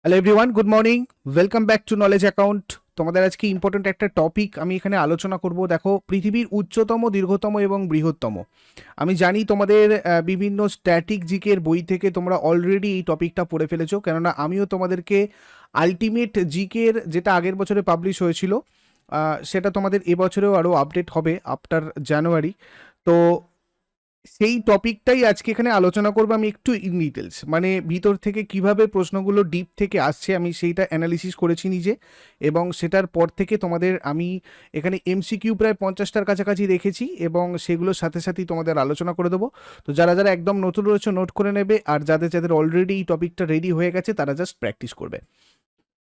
Hello everyone, good morning. Welcome back to knowledge account. তোমাদের আজকে important একটা topic আমি এখানে আলোচনা করব। দেখো, পৃথিবীর উচ্চতম, দীর্ঘতম এবং বৃহত্তম। আমি জানি তোমাদের বিভিন্ন স্ট্যাটিক জিকের বই থেকে তোমরা অলরেডি এই টপিকটা পড়ে ফেলেছো, কেননা আমিও তোমাদেরকে আলটিমেট জিকের যেটা আগের বছরে পাবলিশ হয়েছিল সেটা তোমাদের এবছরেও আরও আপডেট হবে আফটার জানুয়ারি। তো সেই টপিকটাই আজকে এখানে আলোচনা করবো আমি একটু ইন ডিটেলস, মানে ভিতর থেকে কিভাবে প্রশ্নগুলো ডিপ থেকে আসছে আমি সেইটা অ্যানালিসিস করেছি নিজে, এবং সেটার পর থেকে তোমাদের আমি এখানে এমসিকিউ প্রায় 50টার কাছাকাছি রেখেছি এবং সেগুলোর সাথে সাথেই তোমাদের আলোচনা করে দেবো। তো যারা যারা একদম নতুন রয়েছে নোট করে নেবে, আর যাদের যাদের অলরেডি এই টপিকটা রেডি হয়ে গেছে তারা জাস্ট প্র্যাকটিস করবে।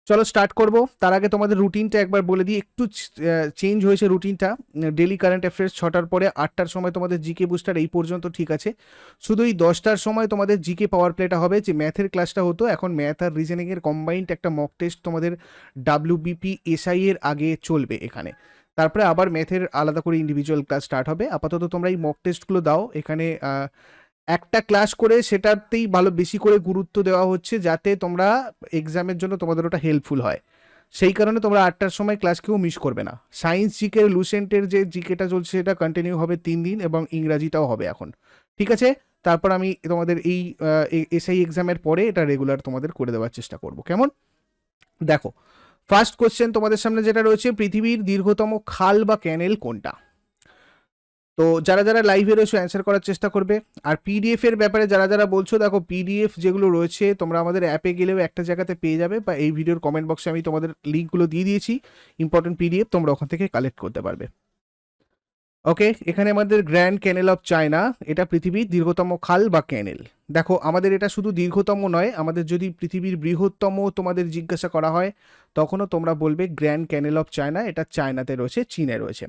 চলো স্টার্ট করব। তার আগে তোমাদের রুটিনটা একবার বলে দিই, একটু চেঞ্জ হয়েছে রুটিনটা। ডেলি কারেন্ট অ্যাফেয়ার্স 6টার পরে 8টার সময় তোমাদের জিকে বুস্টার, এই পর্যন্ত ঠিক আছে। শুধু এই 10টার সময় তোমাদের জিকে পাওয়ার প্লেটা হবে। যে ম্যাথের ক্লাসটা হতো, এখন ম্যাথ আর রিজনিংয়ের কম্বাইন্ড একটা মক টেস্ট তোমাদের ডাব্লিউবিপি এসআই এর আগে চলবে এখানে। তারপরে আবার ম্যাথের আলাদা করে ইন্ডিভিজুয়াল ক্লাস স্টার্ট হবে। আপাতত তোমরা এই মক টেস্টগুলো দাও। এখানে একটা ক্লাস করে সেটাতেই ভালো বেশি করে গুরুত্ব দেওয়া হচ্ছে, যাতে তোমরা এক্সামের জন্য তোমাদের ওটা হেল্পফুল হয়। সেই কারণে তোমরা 8টার সময় ক্লাস কেউ মিস করবে না। সায়েন্স জিকে লুসেন্টের যে জিকেটা চলছে সেটা কন্টিনিউ হবে 3 দিন, এবং ইংরাজিটাও হবে এখন। ঠিক আছে, তারপর আমি তোমাদের এই এসআই এক্সামের পরে এটা রেগুলার তোমাদের করে দেওয়ার চেষ্টা করব। কেমন? দেখো, ফার্স্ট কোশ্চেন তোমাদের সামনে যেটা রয়েছে, পৃথিবীর দীর্ঘতম খাল বা ক্যানেল কোনটা? তো যারা যারা লাইভে রয়েছে অ্যান্সার করার চেষ্টা করবে। আর পিডিএফ এর ব্যাপারে যারা যারা বলছো, দেখো পিডিএফ যেগুলো রয়েছে তোমরা আমাদের অ্যাপে গেলেও একটা জায়গাতে পেয়ে যাবে, বা এই ভিডিওর কমেন্ট বক্সে আমি তোমাদের লিঙ্কগুলো দিয়ে দিয়েছি। ইম্পর্টেন্ট পিডিএফ তোমরা ওখান থেকে কালেক্ট করতে পারবে। ওকে, এখানে আমাদের গ্র্যান্ড ক্যানেল অফ চায়না, এটা পৃথিবীর দীর্ঘতম খাল বা ক্যানেল। দেখো, আমাদের এটা শুধু দীর্ঘতম নয়, আমাদের যদি পৃথিবীর বৃহত্তম তোমাদের জিজ্ঞাসা করা হয় তখনও তোমরা বলবে গ্র্যান্ড ক্যানেল অফ চায়না, এটা চায়নাতে রয়েছে, চীনে রয়েছে।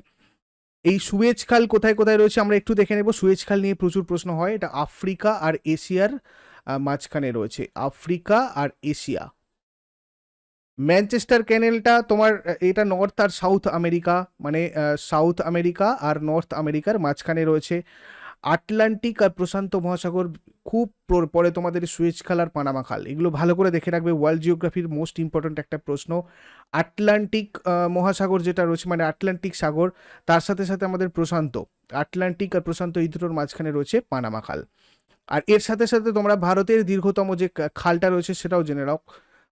এই সুয়েজ খাল কোথায় কোথায় রয়েছে আমরা একটু দেখে নেব। সুয়েজ খাল নিয়ে প্রচুর প্রশ্ন হয়। এটা আফ্রিকা আর এশিয়ার মাঝখানে রয়েছে, আফ্রিকা আর এশিয়া। ম্যানচেস্টার ক্যানেলটা তোমার এটা নর্থ আর সাউথ আমেরিকা, মানে সাউথ আমেরিকা আর নর্থ আমেরিকার মাঝখানে রয়েছে। আটলান্টিক আর প্রশান্ত মহাসাগর খুব পরে তোমাদের সুয়েজ খাল আর পানামা খাল, এগুলো ভালো করে দেখে রাখবে। ওয়ার্ল্ড জিওগ্রাফির মোস্ট ইম্পর্ট্যান্ট একটা প্রশ্ন। আটলান্টিক মহাসাগর যেটা রয়েছে, মানে আটলান্টিক সাগর, তার সাথে সাথে আমাদের প্রশান্ত, আটলান্টিক আর প্রশান্ত এই দুটোর মাঝখানে রয়েছে পানামা খাল। আর এর সাথে সাথে তোমরা ভারতের দীর্ঘতম যে খালটা রয়েছে সেটাও জেনে রাখো।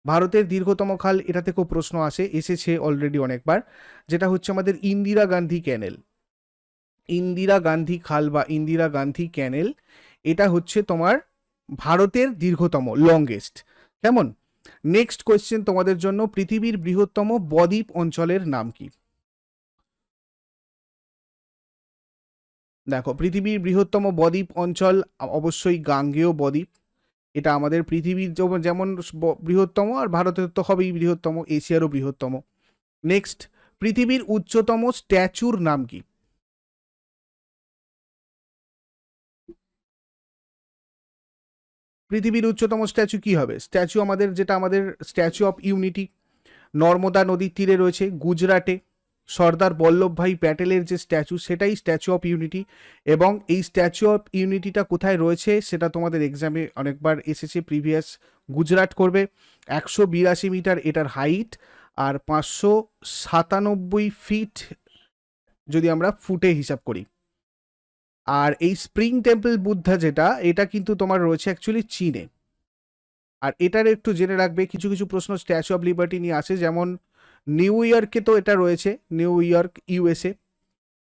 ভারতের দীর্ঘতম খাল, এটা থেকেও প্রশ্ন এসেছে অলরেডি অনেকবার, যেটা হচ্ছে আমাদের ইন্দিরা গান্ধী ক্যানেল। ইন্দিরা গান্ধী খাল বা ইন্দিরা গান্ধী ক্যানেল, এটা হচ্ছে তোমার ভারতের দীর্ঘতম, লংগেস্ট। কেমন? নেক্সট কোয়েশ্চেন তোমাদের জন্য, পৃথিবীর বৃহত্তম বদ্বীপ অঞ্চলের নাম কি? দেখো, পৃথিবীর বৃহত্তম বদ্বীপ অঞ্চল অবশ্যই গাঙ্গেয় বদ্বীপ। এটা আমাদের পৃথিবীর যেমন বৃহত্তম, আর ভারতের তো হবেই বৃহত্তম, এশিয়ারও বৃহত্তম। নেক্সট, পৃথিবীর উচ্চতম স্ট্যাচুর নাম কি? পৃথিবীর উচ্চতম স্ট্যাচু কি হবে? স্ট্যাচু আমাদের যেটা আমাদের স্ট্যাচু অফ ইউনিটি, নর্মদা নদীর তীরে রয়েছে গুজরাটে। সর্দার বল্লভভাই প্যাটেলের যে স্ট্যাচু, সেটাই স্ট্যাচু অফ ইউনিটি। এবং এই স্ট্যাচু অফ ইউনিটিটা কোথায় রয়েছে সেটা তোমাদের এক্সামে অনেকবার এসেছে প্রিভিয়াস। গুজরাট করবে। 182 মিটার এটার হাইট, আর 597 ফিট যদি আমরা ফুটে হিসাব করি। আর এই স্প্রিং টেম্পল বুদ্ধা যেটা, এটা কিন্তু তোমার রয়েছে অ্যাকচুয়ালি চীনে। আর এটার একটু জেনে রাখবে, কিছু কিছু প্রশ্ন স্ট্যাচু অফ লিবার্টি নিয়ে আসে, যেমন নিউ ইয়র্কে তো এটা রয়েছে, নিউ ইয়র্ক ইউএসএ।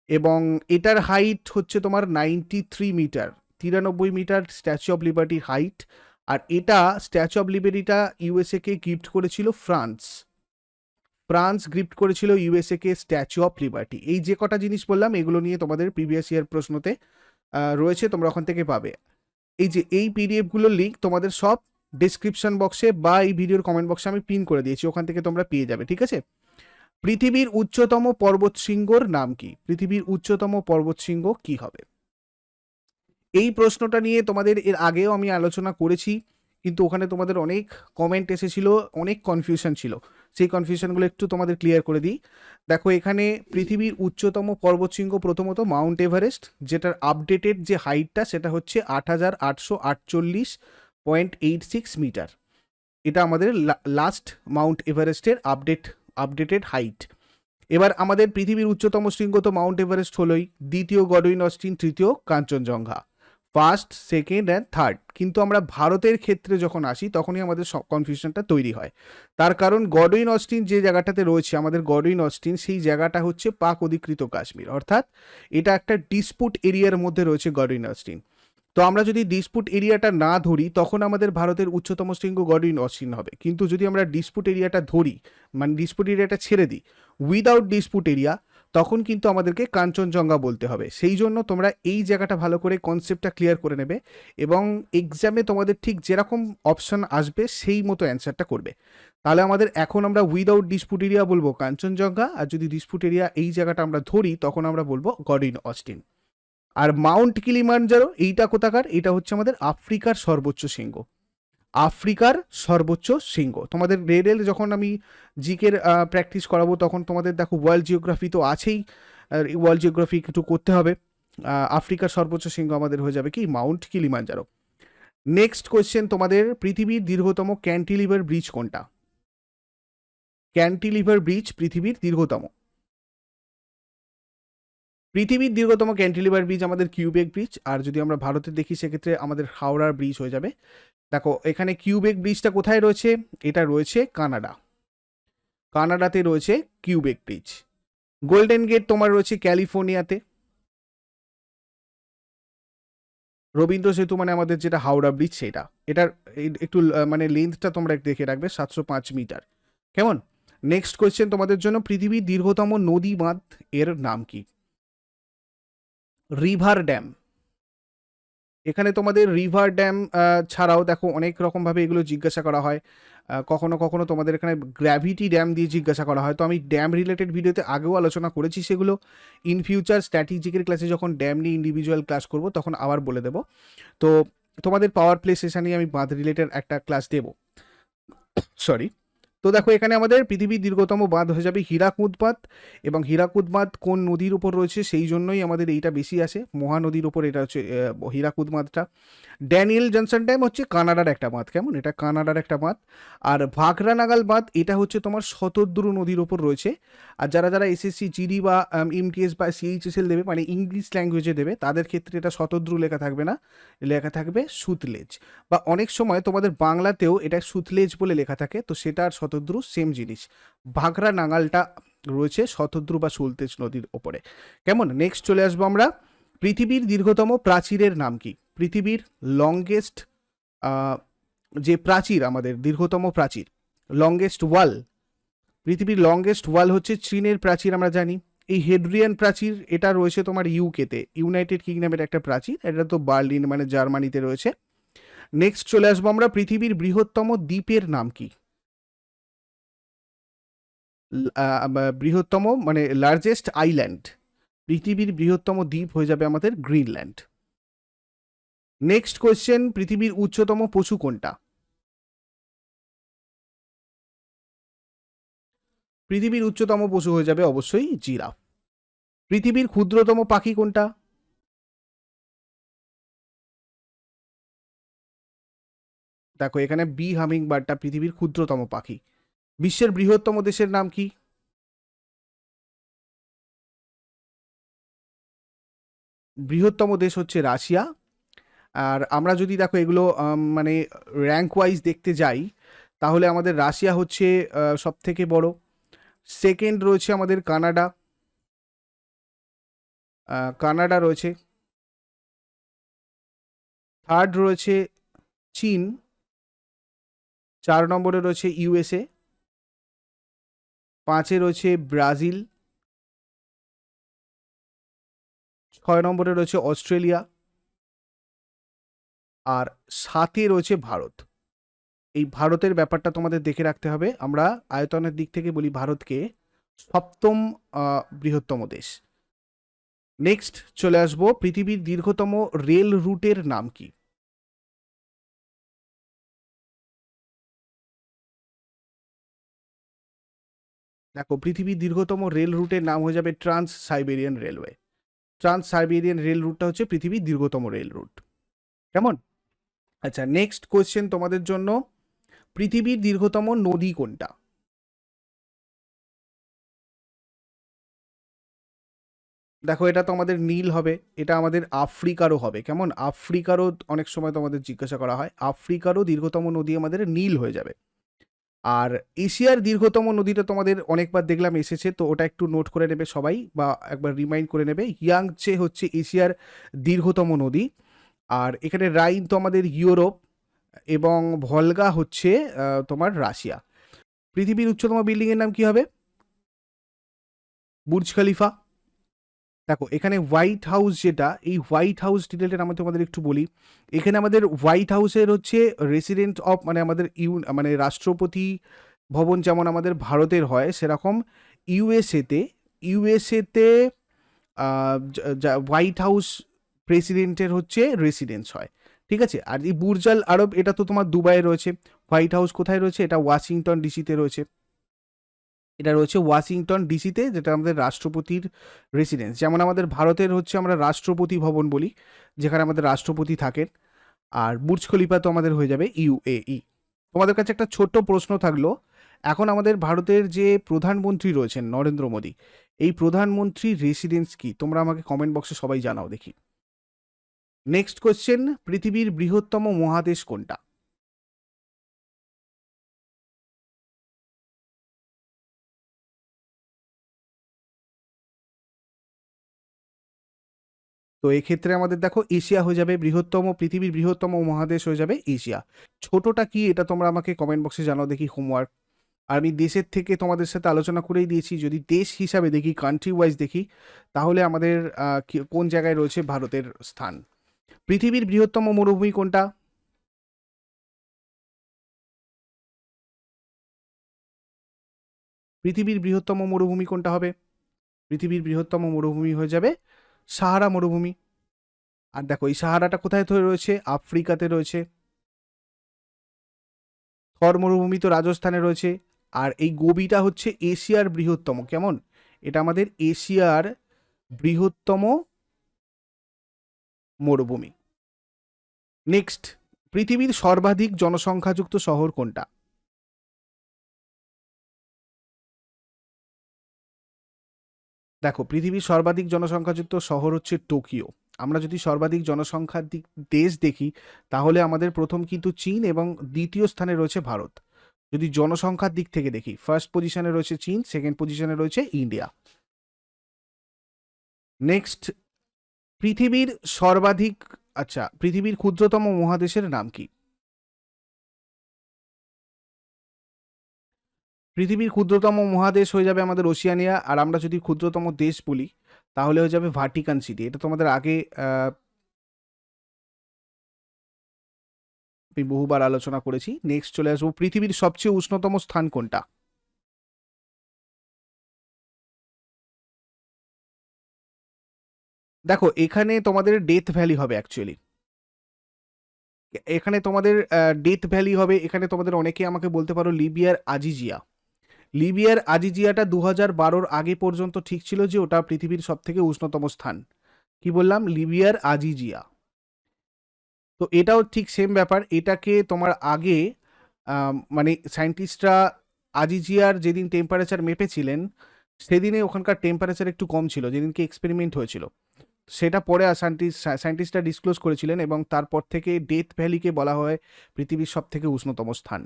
এবং এটার হাইট হচ্ছে তোমার 93 মিটার, 93 মিটার স্ট্যাচু অফ লিবার্টির হাইট। আর এটা স্ট্যাচু অফ লিবার্টিটা ইউএসএ কে গিফট করেছিল ফ্রান্স। ফ্রান্স গিফট করেছিল ইউএসএ কে স্ট্যাচু অফ লিবার্টি। এই যে কটা জিনিস বললাম, এগুলো নিয়ে তোমাদের প্রিভিয়াস ইয়ার প্রশ্নতে রয়েছে, তোমরা ওখান থেকে পাবে। এই যে এই পিডিএফগুলোর লিঙ্ক তোমাদের সব ডিসক্রিপশন বক্সে বা এই ভিডিওর কমেন্ট বক্সে আমি পিন করে দিয়েছি, ওখান থেকে তোমরা পেয়ে যাবে। ঠিক আছে, পৃথিবীর উচ্চতম পর্বত শৃঙ্গর নাম কি? পৃথিবীর উচ্চতম পর্বত শৃঙ্গ কি হবে? এই প্রশ্নটা নিয়ে তোমাদের এর আগেও আমি আলোচনা করেছি, কিন্তু ওখানে তোমাদের অনেক কমেন্ট এসেছিল, অনেক কনফিউশন ছিল। সেই কনফিউশনগুলো একটু তোমাদের ক্লিয়ার করে দিই। দেখো, এখানে পৃথিবীর উচ্চতম পর্বতশৃঙ্গ প্রথমত মাউন্ট এভারেস্ট, যেটার আপডেটেড যে হাইটটা সেটা হচ্ছে 8848.86 মিটার। এটা আমাদের লাস্ট মাউন্ট এভারেস্টের আপডেটেড হাইট। এবার আমাদের পৃথিবীর উচ্চতম শৃঙ্গ তো মাউন্ট এভারেস্ট হলোই, দ্বিতীয় গডউইন অস্টিন, তৃতীয় Kanchenjunga, first, second and third. কিন্তু আমরা ভারতের ক্ষেত্রে যখন আসি তখনই আমাদের কনফিউশনটা তৈরি হয়। তার কারণ গডউইন অস্টিন যে জায়গাটাতে রয়েছে আমাদের গডউইন অস্টিন, সেই জায়গাটা হচ্ছে পাক অধিকৃত কাশ্মীর, অর্থাৎ এটা একটা ডিসপুট এরিয়ার মধ্যে রয়েছে গডউইন অস্টিন। তো আমরা যদি ডিসপুট এরিয়াটা না ধরি তখন আমাদের ভারতের উচ্চতম শৃঙ্গ গডউইন অস্টিন হবে। কিন্তু যদি আমরা ডিসপুট এরিয়াটা ধরি, মানে ডিসপুট এরিয়াটা ছেড়ে দিই, উইদাউট ডিসপুট এরিয়া, তখন কিন্তু আমাদেরকে কাঞ্চনজঙ্ঘা বলতে হবে। সেই জন্য তোমরা এই জায়গাটা ভালো করে কনসেপ্টটা ক্লিয়ার করে নেবে এবং এক্সামে তোমাদের ঠিক যেরকম অপশন আসবে সেই মতো অ্যান্সারটা করবে। তাহলে আমাদের এখন আমরা উইদাউট ডিসপুট এরিয়া বলবো কাঞ্চনজঙ্ঘা, আর যদি ডিসপুট এরিয়া এই জায়গাটা আমরা ধরি তখন আমরা বলবো গডউইন অস্টিন। আর মাউন্ট কিলিমানজারো এইটা কোথাকার? এটা হচ্ছে আমাদের আফ্রিকার সর্বোচ্চ শৃঙ্গ, আফ্রিকার সর্বোচ্চ শৃঙ্গ। তোমাদের রেডেল যখন আমি জিকের প্র্যাকটিস করাবো তখন তোমাদের দেখো ওয়ার্ল্ড জিওগ্রাফি তো আছেই, ওয়ার্ল্ড জিওগ্রাফি একটু করতে হবে। আফ্রিকার সর্বোচ্চ শৃঙ্গ আমাদের হয়ে যাবে কি মাউন্ট কিলিমানজারো। নেক্সট কোয়েশ্চেন তোমাদের, পৃথিবীর দীর্ঘতম ক্যান্টিলিভার ব্রিজ কোনটা? ক্যান্টিলিভার ব্রিজ পৃথিবীর দীর্ঘতম, পৃথিবীর দীর্ঘতম ক্যান্টিলিভার ব্রিজ আমাদের কিউবেক ব্রিজ। আর যদি আমরা ভারতে দেখি সেক্ষেত্রে আমাদের হাওড়ার ব্রিজ হয়ে যাবে। দেখো এখানে কিউবেক ব্রিজটা কোথায় রয়েছে? এটা রয়েছে কানাডা, কানাডাতে রয়েছে কিউবেক ব্রিজ। গোল্ডেন গেট তোমার রয়েছে ক্যালিফোর্নিয়াতে। রবীন্দ্র সেতু মানে আমাদের যেটা হাওড়া ব্রিজ সেটা, এটার একটু মানে লেন্থটা তোমরা দেখে রাখবে, 705 মিটার। কেমন? নেক্সট কোয়েশ্চেন তোমাদের জন্য, পৃথিবীর দীর্ঘতম নদী বাঁধ এর নাম কি? River dam. এখানে তোমাদের রিভার ড্যাম ছাড়াও দেখো অনেক রকমভাবে এগুলো জিজ্ঞাসা করা হয়। কখনো কখনো তোমাদের এখানে গ্র্যাভিটি ড্যাম দিয়ে জিজ্ঞাসা করা হয়। তো আমি ড্যাম রিলেটেড ভিডিওতে আগেও আলোচনা করেছি, সেগুলো ইন ফিউচার স্ট্র্যাটেজিকের ক্লাসে যখন ড্যাম নিয়ে ইন্ডিভিজুয়াল ক্লাস করব তখন আবার বলে দেবো। তো তোমাদের পাওয়ার প্লে সেশনে আমি বাঁধ রিলেটেড একটা ক্লাস দেবো, সরি। তো দেখো এখানে আমাদের পৃথিবীর দীর্ঘতম বাঁধ হয়ে যাবে হীরাকুদ বাঁধ। এবং হীরাকুদ বাঁধ কোন নদীর উপর রয়েছে সেই জন্যই আমাদের এইটা বেশি আসে, মহানদীর উপর এটা হচ্ছে হীরাকুদ বাঁধটা। ড্যানিয়েল জনসন ড্যাম হচ্ছে কানাডার একটা বাঁধ, কেমন? এটা কানাডার একটা বাঁধ। আর ভাখরা নাগাল বাঁধ এটা হচ্ছে তোমার শতদ্রু নদীর উপর রয়েছে। আর যারা যারা এসএসসি জিডি বা এমটিএস বা সিএইচএসএল দেবে, মানে ইংলিশ ল্যাঙ্গুয়েজে দেবে, তাদের ক্ষেত্রে এটা শতদ্রু লেখা থাকবে না, লেখা থাকবে সুতলেজ। বা অনেক সময় তোমাদের বাংলাতেও এটা সুতলেজ বলে লেখা থাকে, তো সেটা আর শতদ্রু সেম জিনিস। ভাখরা নাগালটা রয়েছে শতদ্রু বা সুতলেজ নদীর ওপরে, কেমন? নেক্সট চলে আসবো আমরা, পৃথিবীর দীর্ঘতম প্রাচীরের নাম কি? পৃথিবীর লংগেস্ট যে প্রাচীর, আমাদের দীর্ঘতম প্রাচীর, লংগেস্ট ওয়াল, পৃথিবীর লংগেস্ট ওয়াল হচ্ছে চীনের প্রাচীর, আমরা জানি। এই হেড্রিয়ান প্রাচীর এটা রয়েছে তোমার ইউকেতে, ইউনাইটেড কিংডমের একটা প্রাচীর, এটা তো বার্লিন মানে জার্মানিতে রয়েছে। নেক্সট চলে আসবো আমরা, পৃথিবীর বৃহত্তম দ্বীপের নাম কি? বৃহত্তম মানে লার্জেস্ট আইল্যান্ড, পৃথিবীর বৃহত্তম দ্বীপ হয়ে যাবে আমাদের গ্রিনল্যান্ড। নেক্সট কোয়েশ্চেন, পৃথিবীর উচ্চতম পশু কোনটা? পৃথিবীর উচ্চতম পশু হয়ে যাবে অবশ্যই জিরাফ। পৃথিবীর ক্ষুদ্রতম পাখি কোনটা? দেখো এখানে বি হামিং বার্ডটা পৃথিবীর ক্ষুদ্রতম পাখি। বিশ্বের বৃহত্তম দেশের নাম কি? বৃহত্তম দেশ হচ্ছে রাশিয়া। আর আমরা যদি দেখো এগুলো মানে র্যাঙ্ক ওয়াইজ দেখতে যাই, তাহলে আমাদের রাশিয়া হচ্ছে সব থেকে বড়, সেকেন্ড রয়েছে আমাদের কানাডা, কানাডা রয়েছে, থার্ড রয়েছে চীন, 4 নম্বরে রয়েছে ইউএসএ, 5-এ রয়েছে ব্রাজিল, 6 নম্বরে রয়েছে অস্ট্রেলিয়া, আর 7-এ রয়েছে ভারত। এই ভারতের ব্যাপারটা তোমাদের দেখে রাখতে হবে। আমরা আয়তনের দিক থেকে বলি ভারতকে 7ম বৃহত্তম দেশ। নেক্সট চলে আসবো, পৃথিবীর দীর্ঘতম রেল রুটের নাম কি? দেখো পৃথিবীর দীর্ঘতম রেল রুটের নাম হয়ে যাবে trans Siberian railway. Trans Siberian rail রুটটা হচ্ছে পৃথিবীর দীর্ঘতম রেল রুট, কেমন? আচ্ছা নেক্সট কোয়েশ্চেন তোমাদের জন্য, পৃথিবীর দীর্ঘতম নদী কোনটা? দেখো, এটা তো আমাদের নীল হবে, এটা আমাদের আফ্রিকারও হবে। কেমন? আফ্রিকারও অনেক সময় তোমাদের জিজ্ঞাসা করা হয়, আফ্রিকারও দীর্ঘতম নদী আমাদের নীল হয়ে যাবে। আর এশিয়ার দীর্ঘতম নদীটা তোমাদের অনেকবার দেখলাম এসেছে, তো ওটা একটু নোট করে নেবে সবাই, বা একবার রিমাইন্ড করে নেবে। ইয়াংচে হচ্ছে এশিয়ার দীর্ঘতম নদী। আর এখানে রাইন তো আমাদের ইউরোপ, এবং ভলগা হচ্ছে তোমার রাশিয়া। পৃথিবীর উচ্চতম বিল্ডিং এর নাম কি হবে? Burj Khalifa. দেখো, এখানে হোয়াইট হাউস, যেটা এই হোয়াইট হাউস ডিটেলটা আমি তোমাদের একটু বলি। এখানে আমাদের হোয়াইট হাউসের হচ্ছে রেসিডেন্ট অফ, মানে আমাদের মানে রাষ্ট্রপতি ভবন যেমন আমাদের ভারতের হয়, সেরকম ইউএসএতে ইউএসএতে হোয়াইট হাউস প্রেসিডেন্টের হচ্ছে রেসিডেন্স হয়। ঠিক আছে? আর এই বুর্জাল আরব, এটা তো তোমার দুবাইয়ে রয়েছে। হোয়াইট হাউস কোথায় রয়েছে? এটা ওয়াশিংটন ডিসিতে রয়েছে। এটা রয়েছে ওয়াশিংটন ডিসিতে, যেটা আমাদের রাষ্ট্রপতির রেসিডেন্স। যেমন আমাদের ভারতের হচ্ছে আমরা রাষ্ট্রপতি ভবন বলি, যেখানে আমাদের রাষ্ট্রপতি থাকেন। আর বুর্জ খলিফা তো আমাদের হয়ে যাবে ইউএই। তোমাদের কাছে একটা ছোট্ট প্রশ্ন থাকলো, এখন আমাদের ভারতের যে প্রধানমন্ত্রী রয়েছেন নরেন্দ্র মোদী, এই প্রধানমন্ত্রীর রেসিডেন্স কি? তোমরা আমাকে কমেন্ট বক্সে সবাই জানাও দেখি। নেক্সট কোয়েশ্চেন, পৃথিবীর বৃহত্তম মহাদেশ কোনটা? তো এক্ষেত্রে আমাদের দেখো এশিয়া হয়ে যাবে বৃহত্তম, পৃথিবীর বৃহত্তম মহাদেশ হয়ে যাবে এশিয়া। ছোটটা কি, এটা তোমরা আমাকে কমেন্ট বক্সে জানাও দেখি, হোমওয়ার্ক। আর আমি দেশের থেকে তোমাদের সাথে আলোচনা করেই দিয়েছি, যদি দেশ হিসাবে দেখি, কান্ট্রি ওয়াইজ দেখি, তাহলে আমাদের কোন জায়গায় রয়েছে ভারতের স্থান। পৃথিবীর বৃহত্তম মরুভূমি কোনটা? পৃথিবীর বৃহত্তম মরুভূমি কোনটা হবে? পৃথিবীর বৃহত্তম মরুভূমি হয়ে যাবে সাহারা মরুভূমি। আর দেখো, এই সাহারাটা কোথায় রয়েছে? আফ্রিকাতে রয়েছে। থর মরুভূমি তো রাজস্থানে রয়েছে। আর এই গোবিটা হচ্ছে এশিয়ার বৃহত্তম, কেমন? এটা আমাদের এশিয়ার বৃহত্তম মরুভূমি। নেক্সট, পৃথিবীর সর্বাধিক জনসংখ্যাযুক্ত শহর কোনটা? দেখো, পৃথিবীর সর্বাধিক জনসংখ্যাযুক্ত শহর হচ্ছে টোকিও। আমরা যদি সর্বাধিক জনসংখ্যার দেশ দেখি, তাহলে আমাদের প্রথম কিন্তু চীন, এবং দ্বিতীয় স্থানে রয়েছে ভারত। যদি জনসংখ্যার দিক থেকে দেখি, ফার্স্ট পজিশনে রয়েছে চীন, সেকেন্ড পজিশনে রয়েছে ইন্ডিয়া। নেক্সট, পৃথিবীর সর্বাধিক, আচ্ছা, পৃথিবীর ক্ষুদ্রতম মহাদেশের নাম কি? পৃথিবীর ক্ষুদ্রতম মহাদেশ হয়ে যাবে আমাদের ওশিয়ানিয়া। আর আমরা যদি ক্ষুদ্রতম দেশ বলি, তাহলে হয়ে যাবে ভাটিকান সিটি। এটা তোমাদের আগে আমি বহুবার আলোচনা করেছি। নেক্সট চলে আসবো, পৃথিবীর সবচেয়ে উষ্ণতম স্থান কোনটা? দেখো, এখানে তোমাদের ডেথ ভ্যালি হবে অ্যাকচুয়ালি। এখানে তোমাদের ডেথ ভ্যালি হবে। এখানে তোমাদের অনেকে আমাকে বলতে পারো লিবিয়ার আজিজিয়া। লিবিয়ার আজিজিয়াটা 2012-র আগে পর্যন্ত ঠিক ছিল যে ওটা পৃথিবীর সব থেকে উষ্ণতম স্থান। কি বললাম? লিবিয়ার আজিজিয়া। তো এটাও ঠিক সেম ব্যাপার। এটাকে তোমার আগে মানে সায়েন্টিস্টরা আজিজিয়ার যেদিন টেম্পারেচার মেপেছিলেন, সেদিনে ওখানকার টেম্পারেচার একটু কম ছিল, যেদিনকে এক্সপেরিমেন্ট হয়েছিল। সেটা পরে সায়েন্টিস্টরা ডিসক্লোজ করেছিলেন, এবং তারপর থেকে ডেথ ভ্যালিকে বলা হয় পৃথিবীর সব থেকে উষ্ণতম স্থান।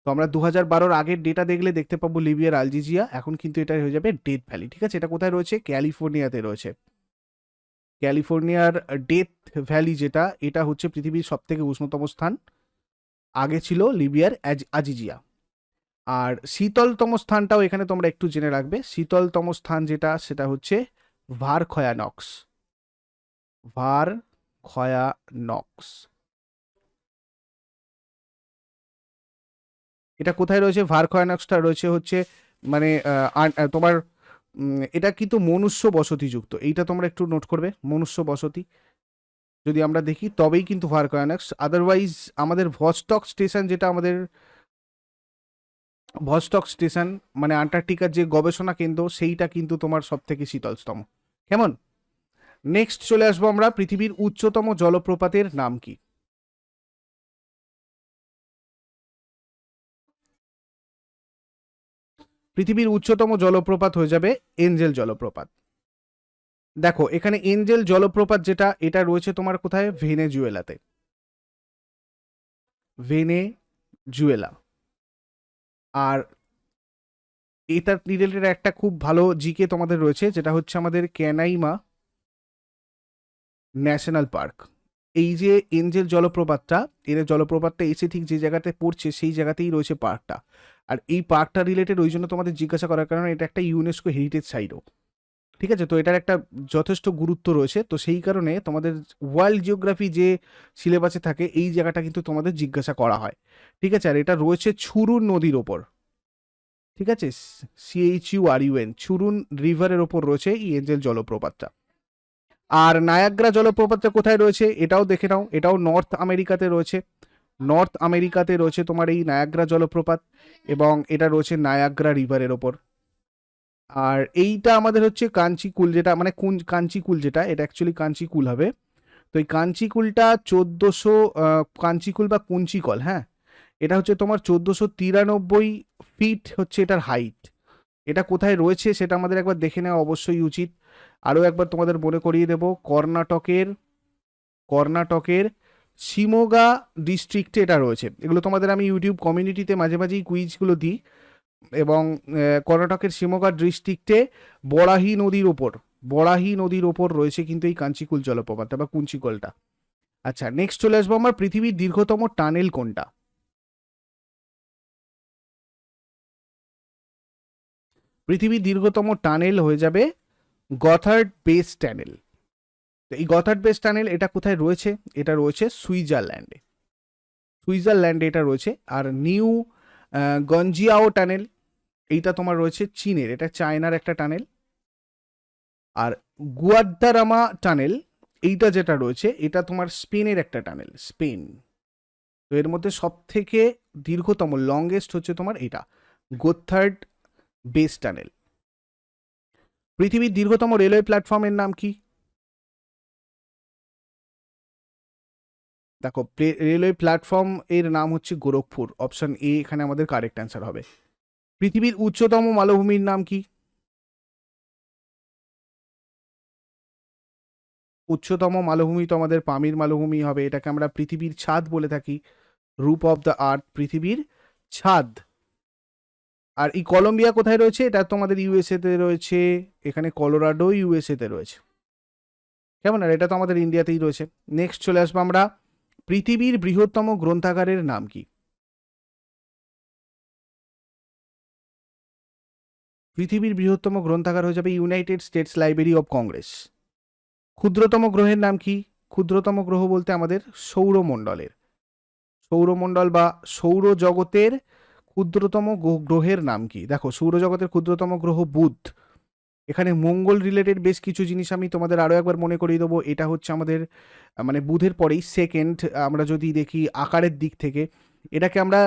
তো আমরা 2012-র আগের ডেটা দেখলে দেখতে পাবো লিবিয়ার আলজিজিয়া, এখন কিন্তু এটা হয়ে যাবে ডেথ ভ্যালি। ঠিক আছে? এটা কোথায় রয়েছে? ক্যালিফোর্নিয়াতে রয়েছে। ক্যালিফোর্নিয়ার ডেথ ভ্যালি যেটা, এটা হচ্ছে পৃথিবীর সব থেকে উষ্ণতম স্থান। আগে ছিল লিবিয়ার আজিজিয়া। আর শীতলতম স্থানটাও এখানে তোমরা একটু জেনে রাখবে। শীতলতম স্থান যেটা, সেটা হচ্ছে ভারখয়ানক্স। ভারখয়ানক্স। এটা কোথায় রয়েছে? ভারখয়ানক্সটা রয়েছে হচ্ছে মানে তোমার এটা কিন্তু মনুষ্য বসতিযুক্ত। এইটা তোমরা একটু নোট করবে, মনুষ্য বসতি যদি আমরা দেখি, তবেই কিন্তু ভারখয়ানক্স। আদারওয়াইজ আমাদের ভস্টক স্টেশন, যেটা আমাদের ভস্টক স্টেশন মানে আন্টার্কটিকার যে গবেষণা কেন্দ্র, সেইটা কিন্তু তোমার সব থেকে শীতলতম। কেমন? নেক্সট চলে আসবো আমরা, পৃথিবীর উচ্চতম জলপ্রপাতের নাম কি? পৃথিবীর উচ্চতম জলপ্রপাত হয়ে যাবে এঞ্জেল জলপ্রপাত। দেখো এখানে এঞ্জেল জলপ্রপাত যেটা, এটা রয়েছে তোমার কোথায়? ভেনেজুয়েলাতে, ভেনেজুয়েলা। আর এটার রিলেটেড একটা খুব ভালো জিকে তোমাদের রয়েছে, যেটা হচ্ছে আমাদের ক্যানাইমা ন্যাশনাল পার্ক। এই যে এঞ্জেল জলপ্রপাতটা, এর জলপ্রপাতটা এসে ঠিক যে জায়গাতে পড়ছে সেই জায়গাতেই রয়েছে পার্কটা। আর এই পার্কটা রিলেটেড ওই জন্য তোমাদের জিজ্ঞাসা করার কারণে এটা একটা ইউনেস্কো হেরিটেজ সাইটও, ঠিক আছে? তো এটার একটা যথেষ্ট গুরুত্ব রয়েছে, তো সেই কারণে তোমাদের ওয়ার্ল্ড জিওগ্রাফি যে সিলেবাসে থাকে এই জায়গাটা কিন্তু তোমাদের জিজ্ঞাসা করা হয়, ঠিক আছে? আর এটা রয়েছে ছুরুন নদীর ওপর, ঠিক আছে? CHURUN, ছুরুন রিভারের ওপর রয়েছে এই এঞ্জেল জলপ্রপাতটা। আর নায়াগ্রা জলপ্রপাতটা কোথায় রয়েছে এটাও দেখে নাও, এটাও নর্থ আমেরিকাতে রয়েছে। নর্থ আমেরিকাতে রয়েছে তোমার এই নায়াগ্রা জলপ্রপাত, এবং এটা রয়েছে নায়াগ্রা রিভারের ওপর। আর এইটা আমাদের হচ্ছে কাঞ্চিকুল, যেটা মানে কাঞ্চিকুল যেটা, এটা অ্যাকচুয়ালি কাঞ্চিকুল হবে। তো এই কাঞ্চিকুলটা 1400 কাঞ্চিকুল বা কুঞ্চিকল, হ্যাঁ, এটা হচ্ছে তোমার 1493 ফিট হচ্ছে এটার হাইট। এটা কোথায় রয়েছে সেটা আমাদের একবার দেখে নেওয়া অবশ্যই উচিত। আরও একবার তোমাদের মনে করিয়ে দেব, কর্ণাটকের শিমোগা ডিস্ট্রিক্টে এটা রয়েছে। এগুলো তোমাদের আমি ইউটিউব কমিউনিটিতে মাঝে মাঝেই কুইজগুলো দিই। এবং কর্ণাটকের শিমোগা ডিস্ট্রিক্টে বরাহি নদীর ওপর রয়েছে কিন্তু এই কাঞ্চিকুল জলপ্রপাতটা বা কুঞ্চিকলটা। আচ্ছা, নেক্সট চলে আসবো আমার, পৃথিবীর দীর্ঘতম টানেল কোনটা? পৃথিবীর দীর্ঘতম টানেল হয়ে যাবে গথার্ড বেস টানেল। তো এই গথার্ড বেস টানেল এটা কোথায় রয়েছে? এটা রয়েছে সুইজারল্যান্ডে এটা রয়েছে। আর নিউ গঞ্জিয়াও টানেল, এইটা তোমার রয়েছে চীনের, এটা চায়নার একটা টানেল। আর গুয়াদ্দারামা টানেল, এইটা যেটা রয়েছে এটা তোমার স্পেনের একটা টানেল, স্পেন। তো এর মধ্যে সব থেকে দীর্ঘতম লংগেস্ট হচ্ছে তোমার এটা গোথার্ড বেস টানেল। পৃথিবীর দীর্ঘতম রেলওয়ে প্ল্যাটফর্মের নাম কি? দেখো রেলওয়ে প্ল্যাটফর্ম এর নাম হচ্ছে গোরখপুর, অপশন এ এখানে আমাদের কারেক্ট অ্যান্সার হবে। পৃথিবীর উচ্চতম মালভূমির নাম কি? উচ্চতম মালভূমি তো আমাদের পামির মালভূমি হবে, এটাকে আমরা পৃথিবীর ছাদ বলে থাকি, রূপ অফ দ্য আর্থ, পৃথিবীর ছাদ। আর এই কলম্বিয়া কোথায় রয়েছে? এটা তোমাদের ইউএসএ তে রয়েছে, এখানে কলোরাডো ইউএসএ তে রয়েছে, কেমন? আর এটা তো আমাদের ইন্ডিয়াতেই রয়েছে। নেক্সট চলে আসবো আমরা, পৃথিবীর বৃহত্তম গ্রন্থাগারের নাম কি? পৃথিবীর বৃহত্তম গ্রন্থাগার হয়ে যাবে United states library of Congress. ক্ষুদ্রতম গ্রহের নাম কি? ক্ষুদ্রতম গ্রহ বলতে আমাদের সৌরমণ্ডল বা সৌরজগতের ক্ষুদ্রতম গ্রহের নাম কি? দেখো সৌরজগতের ক্ষুদ্রতম গ্রহ বুধ। এখানে মঙ্গল রিলেটেড বেশ কিছু জিনিস আমি তোমাদের আরও একবার মনে করিয়ে দেবো। এটা হচ্ছে আমাদের মানে বুধের পরেই সেকেন্ড, আমরা যদি দেখি আকারের দিক থেকে এটাকে আমরা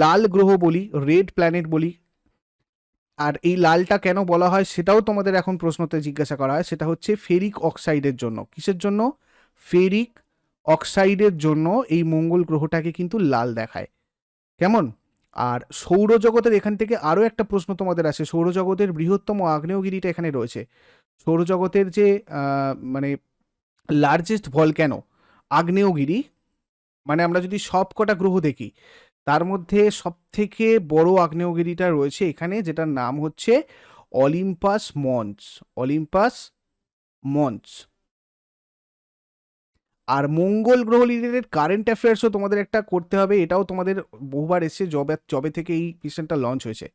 লাল গ্রহ বলি, রেড প্ল্যানেট বলি। আর এই লালটা কেন বলা হয় সেটাও তোমাদের এখন প্রশ্নতে জিজ্ঞাসা করা হয়, সেটা হচ্ছে ফেরিক অক্সাইডের জন্য। কিসের জন্য? ফেরিক অক্সাইডের জন্য এই মঙ্গল গ্রহটাকে কিন্তু লাল দেখায়, কেমন? আর সৌরজগতের এখান থেকে আরও একটা প্রশ্ন তোমাদের আসে, সৌরজগতের বৃহত্তম আগ্নেয়গিরিটা এখানে রয়েছে। সৌরজগতের যে মানে লার্জেস্ট ভলক্যানো আগ্নেয়গিরি, মানে আমরা যদি সব কটা গ্রহ দেখি তার মধ্যে সব থেকে বড় আগ্নেয়গিরিটা রয়েছে এখানে, যেটার নাম হচ্ছে অলিম্পাস মন্স। আর মঙ্গল গ্রহ রিলেটেড কারেন্ট অ্যাফেয়ার্সও তোমাদের একটা করতে হবে, এটাও তোমাদের বহুবার এসছে, জবে থেকে এই মিশনটা লঞ্চ হয়েছে।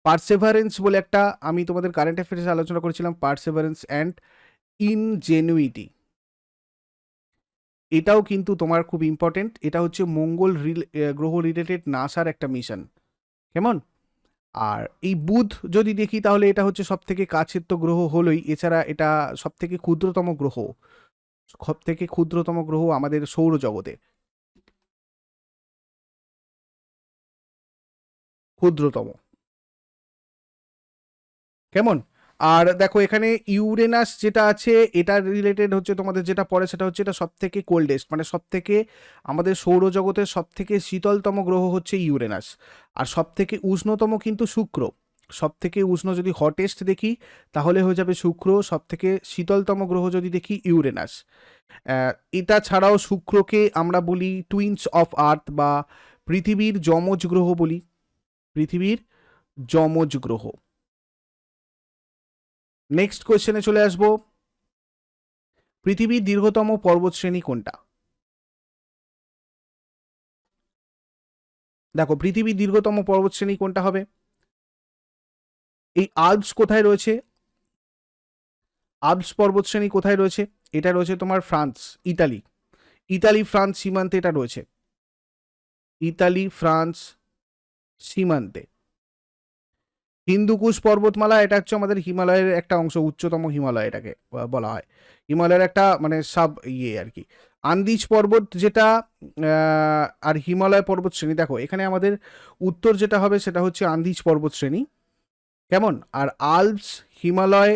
পারসেভারেন্স বলে একটা, আমি তোমাদের কারেন্ট অ্যাফেয়ার্সে আলোচনা করেছিলাম, পারসেভারেন্স অ্যান্ড ইনজেনুইটি, এটাও কিন্তু তোমার খুব ইম্পর্টেন্ট। এটা হচ্ছে মঙ্গল গ্রহ রিলেটেড নাসার একটা মিশন, কেমন? আর এই বুধ যদি দেখি তাহলে এটা হচ্ছে সব থেকে কাছের তো গ্রহ হলোই, এছাড়া এটা সব থেকে ক্ষুদ্রতম গ্রহ আমাদের সৌরজগতে, ক্ষুদ্রতম, কেমন? আর দেখো এখানে ইউরেনাস যেটা আছে এটা রিলেটেড হচ্ছে তোমাদের যেটা পড়ে সেটা হচ্ছে এটা সব থেকে কোল্ডেস্ট, মানে সব থেকে আমাদের সৌরজগতের সব থেকে শীতলতম গ্রহ হচ্ছে ইউরেনাস। আর সব থেকে উষ্ণতম কিন্তু শুক্র, সব থেকে উষ্ণ যদি হটেস্ট দেখি তাহলে হয়ে যাবে শুক্র, সব থেকে শীতলতম গ্রহ যদি দেখি ইউরেনাস। এটা ছাড়াও শুক্রকে আমরা বলি টুইনস অফ আর্থ বা পৃথিবীর যমজ গ্রহ বলি, পৃথিবীর যমজ গ্রহ। নেক্সট কোয়েশ্চেনে চলে আসব, পৃথিবীর দীর্ঘতম পর্বতশ্রেণী কোনটা? দেখো পৃথিবীর দীর্ঘতম পর্বতশ্রেণী কোনটা হবে? এই আল্পস কোথায় রয়েছে? আল্পস পর্বতশ্রেণী কোথায় রয়েছে? এটা রয়েছে তোমার ফ্রান্স, ইতালি, ইতালি ফ্রান্স সীমান্তে এটা রয়েছে, ইতালি ফ্রান্স সীমান্তে। হিন্দুকুশ পর্বতমালা, এটা হচ্ছে আমাদের হিমালয়ের একটা অংশ, উচ্চতম হিমালয় এটাকে বলা হয়, হিমালয়ের একটা মানে সাব ইয়ে আর কি। আন্দিজ পর্বত যেটা আর হিমালয় পর্বত শ্রেণী, দেখো এখানে আমাদের উত্তর যেটা হবে সেটা হচ্ছে আন্দিজ পর্বত শ্রেণী, কেমন? আর আল্পস, হিমালয়,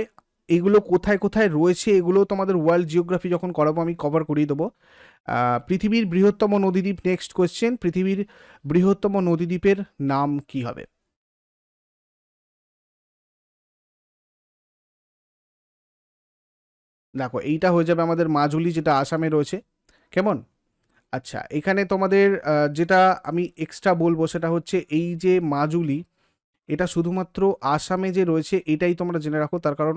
এগুলো কোথায় কোথায় রয়েছে এগুলো তোমাদের ওয়ার্ল্ড জিওগ্রাফি যখন করাবো আমি কভার করিয়ে দেবো। পৃথিবীর বৃহত্তম নদীদ্বীপ, নেক্সট কোয়েশ্চেন, পৃথিবীর বৃহত্তম নদীদ্বীপের নাম কি হবে? দেখো এইটা হয়ে যাবে আমাদের মাজুলি, যেটা আসামে রয়েছে, কেমন? আচ্ছা, এখানে তোমাদের যেটা আমি এক্সট্রা বলবো সেটা হচ্ছে এই যে মাজুলি, এটা শুধুমাত্র আসামে যে রয়েছে এটাই তোমরা জেনে রাখো, তার কারণ।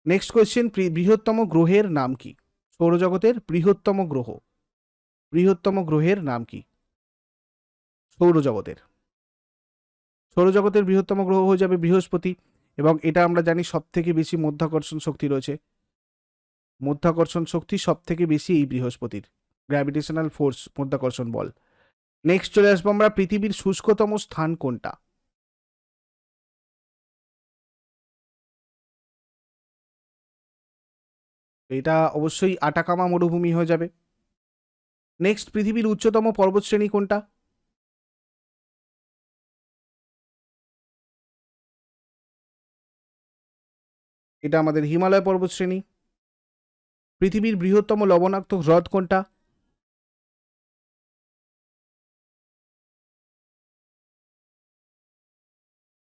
নেক্সট কোয়েশ্চেন, বৃহত্তম গ্রহের নাম কি? সৌরজগতের বৃহত্তম গ্রহ, বৃহত্তম গ্রহের নাম কি সৌরজগতের? সৌরজগতের বৃহত্তম গ্রহ হয়ে যাবে বৃহস্পতি, এবং এটা আমরা জানি সব থেকে বেশি মধ্যাকর্ষণ শক্তি রয়েছে, মধ্যাকর্ষণ শক্তি সব থেকে বেশি এই বৃহস্পতির, গ্র্যাভিটেশনাল ফোর্স, মধ্যাকর্ষণ বল। নেক্সট চলে আসবো আমরা, পৃথিবীর শুষ্কতম স্থান কোনটা? এটা অবশ্যই আটাকামা মরুভূমি হয়ে যাবে। নেক্সট, পৃথিবীর উচ্চতম পর্বতশ্রেণী কোনটা? এটা আমাদের হিমালয় পর্বতশ্রেণী। পৃথিবীর বৃহত্তম লবণাক্ত হ্রদ কোনটা?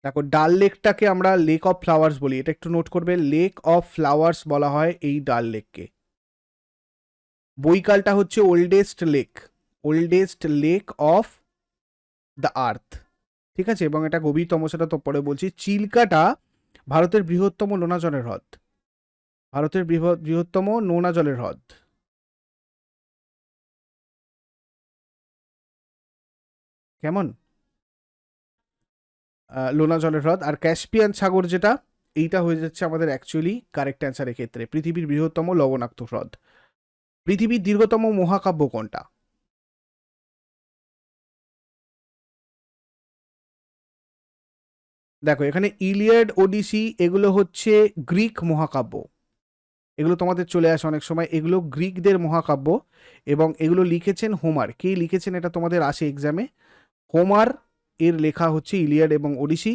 দেখো ডাল লেকটাকে আমরা লেক অফ ফ্লাওয়ার্স বলি, এটা একটু নোট করবে, লেক অফ ফ্লাওয়ার্স বলা হয় এই ডাল লেককে। বৈকালটা হচ্ছে oldest lake, oldest lake of the earth, ঠিক আছে, এবং এটা গভীরতম সেটা তো পরে বলছি। চিল্কাটা ভারতের বৃহত্তম নোনা জলের হ্রদ, ভারতের বৃহত্তম নোনা জলের হ্রদ, কেমন? লোনা জলের হ্রদ। আর ক্যাসপিয়ান সাগর যেটা, এইটা হয়ে যাচ্ছে আমাদের অ্যাকচুয়ালি কারেক্ট অ্যান্সারের ক্ষেত্রে পৃথিবীর বৃহত্তম লবণাক্ত হ্রদ। পৃথিবীর দীর্ঘতম মহাকাব্য কোনটা? দেখো এখানে ইলিয়াড, ওডিসি এগুলো হচ্ছে গ্রিক মহাকাব্য, এগুলো তোমাদের চলে আসে অনেক সময়, এগুলো গ্রিকদের মহাকাব্য, এবং এগুলো লিখেছেন হোমার। কে লিখেছেন এটা তোমাদের আসে এক্সামে, হোমার এর লেখা হচ্ছে ইলিয়াড এবং ওডিসি।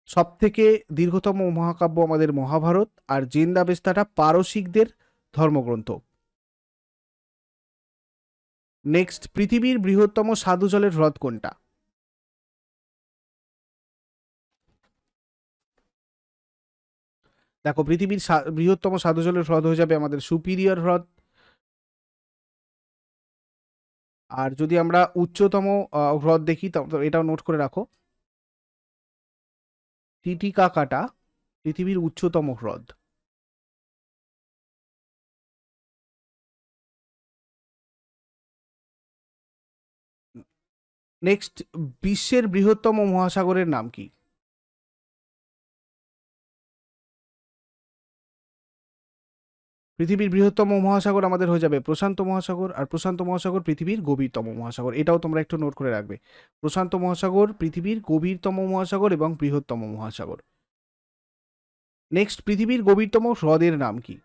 সব থেকে দীর্ঘতম মহাকাব্য আমাদের মহাভারত, আর জেন্দাবেস্তাটা পারসিকদের ধর্মগ্রন্থ। নেক্সট, পৃথিবীর বৃহত্তম স্বাদু জলের হ্রদ কোনটা? দেখো পৃথিবীর বৃহত্তম স্বাদু জলের হ্রদ হয়ে যাবে আমাদের সুপিরিয়র হ্রদ। আর যদি আমরা উচ্চতম হ্রদ দেখি তো এটাও নোট করে রাখো, টিটিকাকাটা পৃথিবীর উচ্চতম হ্রদ। নেক্সট, বিশ্বের বৃহত্তম মহাসাগরের নাম কি? পৃথিবীর বৃহত্তম মহাসাগর আমাদের হয়ে যাবে প্রশান্ত মহাসাগর, আর প্রশান্ত মহাসাগর পৃথিবীর গভীরতম মহাসাগর, এটাও তোমরা একটু নোট করে রাখবে। প্রশান্ত মহাসাগর পৃথিবীর গভীরতম মহাসাগর এবং বৃহত্তম মহাসাগর। নেক্সট, পৃথিবীর গভীরতম হ্রদের নাম কি?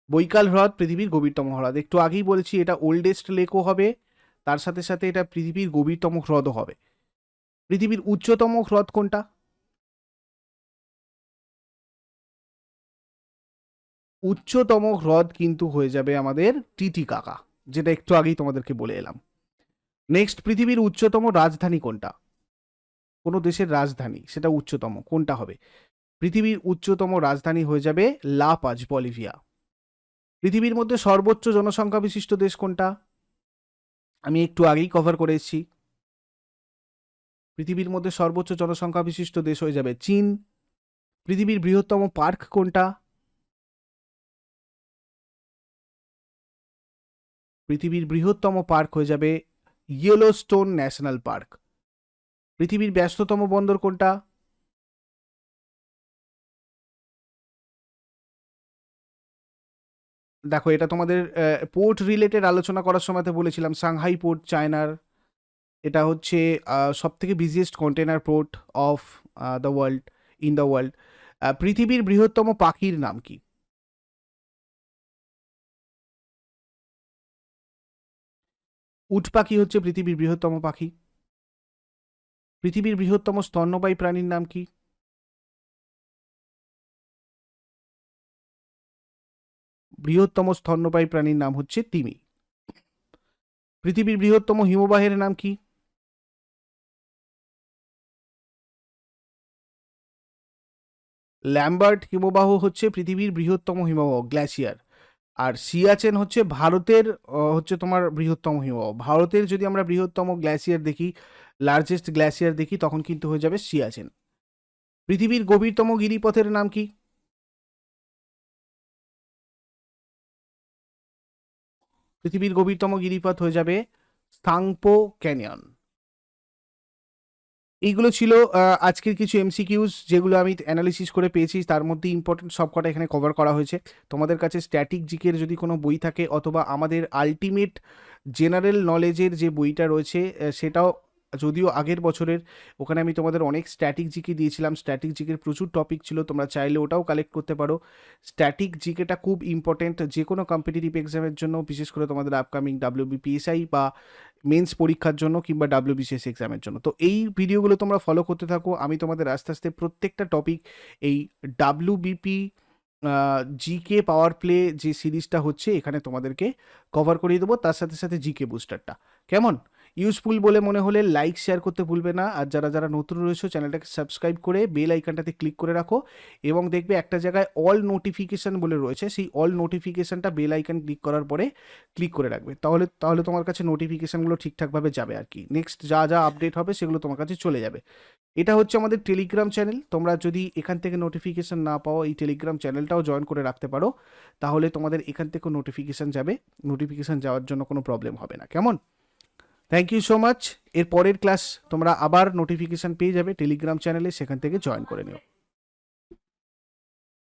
বৈকাল হ্রদ পৃথিবীর গভীরতম হ্রদ, একটু আগেই বলেছি এটা ওল্ডেস্ট লেকও হবে, তার সাথে সাথে এটা পৃথিবীর গভীরতম হ্রদও হবে। পৃথিবীর উচ্চতম হ্রদ কোনটা? উচ্চতম হ্রদ কিন্তু হয়ে যাবে আমাদের টিটিকাকা, যেটা একটু আগেই তোমাদেরকে বলে এলাম। নেক্সট, পৃথিবীর উচ্চতম রাজধানী কোনটা? কোনো দেশের রাজধানী, সেটা উচ্চতম কোনটা হবে? পৃথিবীর উচ্চতম রাজধানী হয়ে যাবে লা পাজ, বলিভিয়া। পৃথিবীর মধ্যে সর্বোচ্চ জনসংখ্যা বিশিষ্ট দেশ কোনটা? আমি একটু আগেই কভার করে এসেছি। পৃথিবীর মধ্যে সর্বোচ্চ জনসংখ্যা বিশিষ্ট দেশ হয়ে যাবে চীন। পৃথিবীর বৃহত্তম পার্ক কোনটা? পৃথিবীর বৃহত্তম পার্ক হয়ে যাবে ইয়েলোস্টোন ন্যাশনাল পার্ক। পৃথিবীর ব্যস্ততম বন্দর কোনটা? দেখো, এটা তোমাদের পোর্ট রিলেটেড আলোচনা করার সময় তো বলেছিলাম, সাংহাই পোর্ট চায়নার। এটা হচ্ছে সব থেকে busiest container port of the world, in the world. পৃথিবীর বৃহত্তম পাখির নাম কি? উট পাখি হচ্ছে পৃথিবীর বৃহত্তম পাখি। পৃথিবীর বৃহত্তম স্তন্যপায়ী প্রাণীর নাম কি? বৃহত্তম স্তন্যপায়ী প্রাণীর নাম হচ্ছে তিমি। পৃথিবীর বৃহত্তম হিমবাহের নাম কি? ল্যাম্বার্ট হিমবাহ হচ্ছে পৃথিবীর বৃহত্তম হিমবাহ, গ্ল্যাসিয়ার। আর সিয়াচেন হচ্ছে ভারতের হচ্ছে তোমার বৃহত্তম হিমবাহ। ভারতের যদি আমরা বৃহত্তম গ্ল্যাসিয়ার দেখি, লার্জেস্ট গ্ল্যাসিয়ার দেখি, তখন কিন্তু হয়ে যাবে সিয়াচেন। পৃথিবীর গভীরতম গিরিপথের নাম কি? পৃথিবীর গভীরতম গিরিপথ হয়ে যাবে সাংপো ক্যানিয়ন। এইগুলো ছিল আজকের কিছু এমসিকিউজ, যেগুলো আমি অ্যানালিসিস করে পেয়েছি। তার মধ্যে ইম্পর্টেন্ট সবকটা এখানে কভার করা হয়েছে। তোমাদের কাছে স্ট্যাটিক জিকের যদি কোনো বই থাকে, অথবা আমাদের আলটিমেট জেনারেল নলেজের যে বইটা রয়েছে, সেটাও যদিও আগের বছরের, ওখানে আমি তোমাদের অনেক স্ট্যাটিক জিকে দিয়েছিলাম। স্ট্যাটিক জিকের প্রচুর টপিক ছিল, তোমরা চাইলে ওটাও কালেক্ট করতে পারো। স্ট্যাটিক জিকেটা খুব ইম্পর্টেন্ট যে কোনো কম্পিটিটিভ এক্সামের জন্য, বিশেষ করে তোমাদের আপকামিং WBPSI বা মেন্স পরীক্ষার জন্য, কিংবা WBCS এক্সামের জন্য। তো এই ভিডিওগুলো তোমরা ফলো করতে থাকো। আমি তোমাদের আস্তে আস্তে প্রত্যেকটা টপিক, এই WBP জিকে পাওয়ার প্লে যে সিরিজটা হচ্ছে, এখানে তোমাদেরকে কভার করিয়ে দেবো, তার সাথে সাথে জিকে বুস্টারটা। কেমন? ইউজফুল বলে মনে হলে লাইক শেয়ার করতে ভুলবে না। আর যারা যারা নতুন রয়েছে, চ্যানেলটাকে সাবস্ক্রাইব করে বেল আইকনটাতে ক্লিক করে রাখো, এবং দেখবে একটা জায়গায় অল নোটিফিকেশান বলে রয়েছে, সেই অল নোটিফিকেশানটা বেল আইকন ক্লিক করার পরে ক্লিক করে রাখবে। তাহলে তাহলে তোমার কাছে নোটিফিকেশানগুলো ঠিকঠাকভাবে যাবে আর কি। নেক্সট যা যা আপডেট হবে সেগুলো তোমার কাছে চলে যাবে। এটা হচ্ছে আমাদের টেলিগ্রাম চ্যানেল। তোমরা যদি এখান থেকে নোটিফিকেশান না পাও, এই টেলিগ্রাম চ্যানেলটাও জয়েন করে রাখতে পারো, তাহলে তোমাদের এখান থেকেও নোটিফিকেশান যাবে। নোটিফিকেশান যাওয়ার জন্য কোনো প্রবলেম হবে না। কেমন? Thank you so much. এর পরের ক্লাস তোমরা আবার নোটিফিকেশান পেয়ে যাবে টেলিগ্রাম চ্যানেলে, সেখান থেকে জয়েন করে নিও।